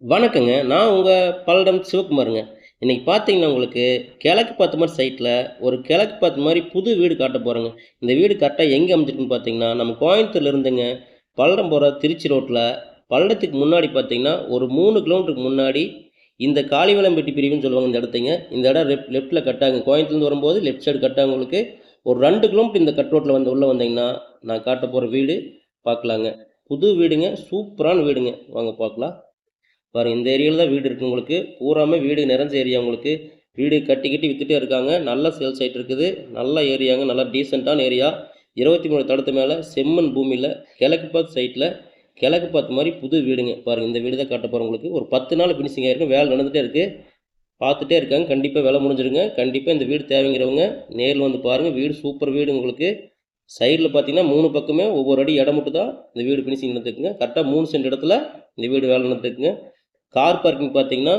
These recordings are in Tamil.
வணக்கங்க. நான் உங்க பல்லடம் சிவகுமாருங்க. இன்னைக்கு பார்த்தீங்கன்னா, உங்களுக்கு கிழக்கு பார்த்த மாரி சைட்ல ஒரு கிழக்கு பார்த்த மாரி புது வீடு காட்டப் போறேங்க. இந்த வீடு கரெக்ட்டா எங்க அமைஞ்சிருக்குன்னு பார்த்தீங்கன்னா, நம்ம கோயம்புத்தூர்ல இருந்துங்க பல்லடம் போற திருச்சி ரோட்ல, பல்லடத்துக்கு முன்னாடி பார்த்தீங்கன்னா, ஒரு 3 கிலோமீட்டருக்கு முன்னாடி இந்த காளிவளம்பட்டி பிரிவுன்னு சொல்லுவாங்க இந்த இடத்தைங்க. இந்த இடம் லெஃப்ட்ல கட்டாங்க. கோயம்புத்தூர்லேருந்து வரும்போது லெஃப்ட் சைடு கட்டாங்க உங்களுக்கு. ஒரு 2 கிலோமீட்டர் இந்த கட் ரோட்ல வந்து உள்ள வந்தீங்கன்னா, நான் காட்டப் போற வீடு பார்க்கலாங்க. புது வீடுங்க. சூப்பரான வீடுங்க. வாங்க பார்க்கலாம். பாருங்க இந்த ஏரியாவில் தான் வீடு இருக்குது உங்களுக்கு. பூராமே வீடு நிறைஞ்ச ஏரியா உங்களுக்கு. வீடு கட்டி கட்டி வித்துட்டே இருக்காங்க. நல்ல சேல்ஸ் ஆகிட்டு இருக்குது. நல்ல ஏரியாங்க. நல்லா டீசெண்டான ஏரியா. 23 தடத்து மேலே செம்மண் பூமியில் கிழக்கு பார்த்து சைட்டில் கிழக்கு பார்த்த மாதிரி புது வீடுங்க. பாருங்கள் இந்த வீடு தான் காட்ட போகிறோம் உங்களுக்கு. ஒரு 10 நாள் ஃபினிஷிங் ஆகிருக்கும். வேலை நடந்துகிட்டே இருக்குது. பார்த்துட்டே இருக்காங்க. கண்டிப்பாக வேலை முடிஞ்சிருங்க. கண்டிப்பாக இந்த வீடு தேவைங்கிறவங்க நேரில் வந்து பாருங்கள். வீடு சூப்பர் வீடு உங்களுக்கு. சைடில் பார்த்தீங்கன்னா 3 பக்கமே ஒவ்வொரு அடி இடம் மட்டும் தான் இந்த வீடு ஃபினிஷிங் நடந்துருக்குங்க. கரெக்டாக 3 சென்ட் இடத்துல இந்த வீடு வேலை நடந்துருக்குங்க. கார் பார்க்கிங் பார்த்தீங்கன்னா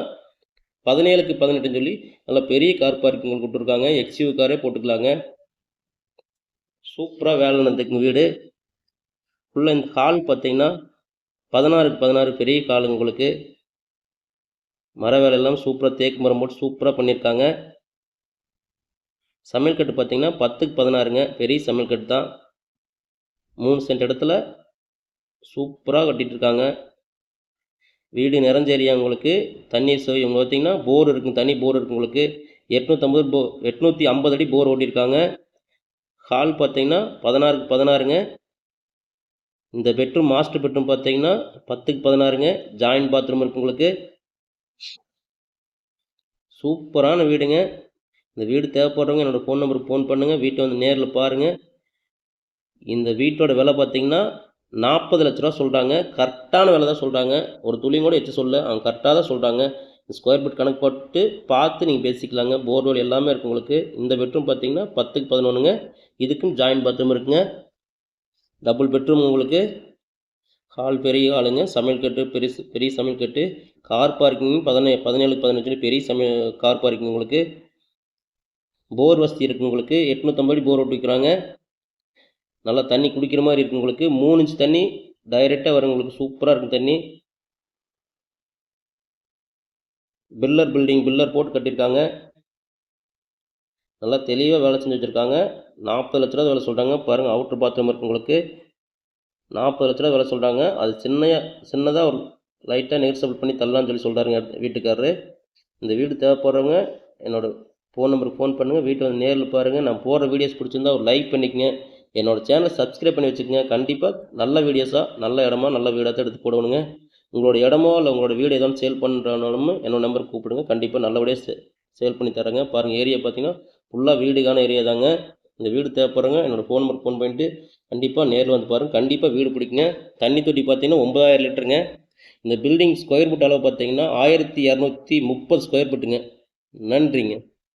17க்கு 18ன்னு சொல்லி நல்லா பெரிய கார் பார்க்கிங் கொடுத்துருக்காங்க. எக்ஸ்யூ காரே போட்டுக்கலாங்க. சூப்பராக வேலை நடந்துக்குங்க வீடு. ஃபுல்லாக இந்த ஹால் பார்த்தீங்கன்னா 16க்கு 16 பெரிய ஹாலுங்க உங்களுக்கு. மர வேலையெல்லாம் சூப்பராக தேக்கு மரம் போட்டு சூப்பராக பண்ணியிருக்காங்க. சமையல் கட்டு பார்த்தீங்கன்னா 10க்கு 16ங்க. பெரிய சமையல் கட்டு தான். 3 சென்ட் இடத்துல சூப்பராக கட்டிகிட்டு இருக்காங்க. வீடு நிறைஞ்ச ஏரியா உங்களுக்கு. தண்ணீர் சேவை உங்களுக்கு பார்த்தீங்கன்னா போர் இருக்குங்க. தனி போர் இருக்குது உங்களுக்கு. 850 அடி போர் ஓட்டியிருக்காங்க. ஹால் பார்த்தீங்கன்னா 16க்கு 16ங்க. இந்த பெட்ரூம் மாஸ்டர் பெட்ரூம் பார்த்தீங்கன்னா 10க்கு 16ங்க. ஜாயின்ட் பாத்ரூம் இருக்குது உங்களுக்கு. சூப்பரான வீடுங்க. இந்த வீடு தேவைப்படுறவங்க என்னோடய ஃபோன் நம்பருக்கு ஃபோன் பண்ணுங்கள். வீட்டை வந்து நேரில் பாருங்கள். இந்த வீட்டோட விலை பார்த்தீங்கன்னா 40 லட்ச ரூபா சொல்கிறாங்க. கரெக்டான விலை தான் சொல்கிறாங்க. ஒரு துளியும் கூட எச்சு சொல்ல. அவங்க கரெக்டாக தான் சொல்கிறாங்க. ஸ்கொயர் ஃபீட் கணக்கு போட்டு பார்த்து நீங்கள் பேசிக்கலாங்க. போர்வெல் எல்லாமே இருக்குது உங்களுக்கு. இந்த பெட்ரூம் பார்த்தீங்கன்னா 10க்கு 11ங்க. இதுக்கும் ஜாயின்ட் பாத்ரூம் இருக்குங்க. டபுள் பெட்ரூம் உங்களுக்கு. ஹால் பெரிய ஹாலுங்க. சமையல் கட்டு பெரிய சமையல் கட்டு. கார் பார்க்கிங் 17க்கு 15 பெரிய கார் பார்க்கிங் உங்களுக்கு. போர் வசதி இருக்குது உங்களுக்கு. 850 அடி போர் ஓட்டிக்கிறாங்க. நல்லா தண்ணி குடிக்கிற மாதிரி இருக்குது உங்களுக்கு. 3 இன்ச் தண்ணி டைரெக்டாக வரும் உங்களுக்கு. சூப்பராக இருக்கும் தண்ணி. பில்லர் போட்டு கட்டியிருக்காங்க. நல்லா தெளிவாக வேலை செஞ்சு வச்சுருக்காங்க. 40 லட்ச ரூபா வேலை சொல்கிறாங்க. பாருங்கள் அவுட்ரு பாத்ரூம் இருக்குது உங்களுக்கு. 40 லட்ச ரூபா வேலை சொல்கிறாங்க. அது சின்னதாக ஒரு லைட்டாக நெகோசியபிள் பண்ணி தரலான்னு சொல்லி சொல்கிறாருங்க வீட்டுக்காரரு. இந்த வீடு தேவைப்படுறவங்க என்னோடய ஃபோன் நம்பருக்கு ஃபோன் பண்ணுங்கள். வீட்டை வந்து நேரில் பாருங்கள். நான் போடுற வீடியோஸ் பிடிச்சிருந்தா ஒரு லைக் பண்ணிக்கங்க. என்னோடய சேனலை சப்ஸ்கிரைப் பண்ணி வச்சுக்கோங்க. கண்டிப்பாக நல்ல வீடியோஸாக நல்ல இடமா நல்ல வீடாக தான் எடுத்து போடணுங்க. உங்களோட இடமோ இல்லை உங்களோட வீடு எதோ சேல் பண்ணுறனாலும் என்னோட நம்பருக்கு கூப்பிடுங்க. கண்டிப்பாக நல்லபடியாக சேல் பண்ணி தரேங்க. பாருங்கள் ஏரியா பார்த்தீங்கன்னா ஃபுல்லாக வீடுக்கான ஏரியா தாங்க. இந்த வீடு தேவைப்படுறவங்க என்னோடய ஃபோன் நம்பருக்கு ஃபோன் பண்ணிட்டு கண்டிப்பாக நேரில் வந்து பாருங்கள். கண்டிப்பாக வீடு பிடிக்குங்க. தண்ணி தொட்டி பார்த்தீங்கன்னா 9000 லிட்டருங்க. இந்த பில்டிங் ஸ்கொயர் ஃபீட் அளவு பார்த்தீங்கன்னா 1230 ஸ்கொயர் ஃபீட்டுங்க. நன்றிங்க.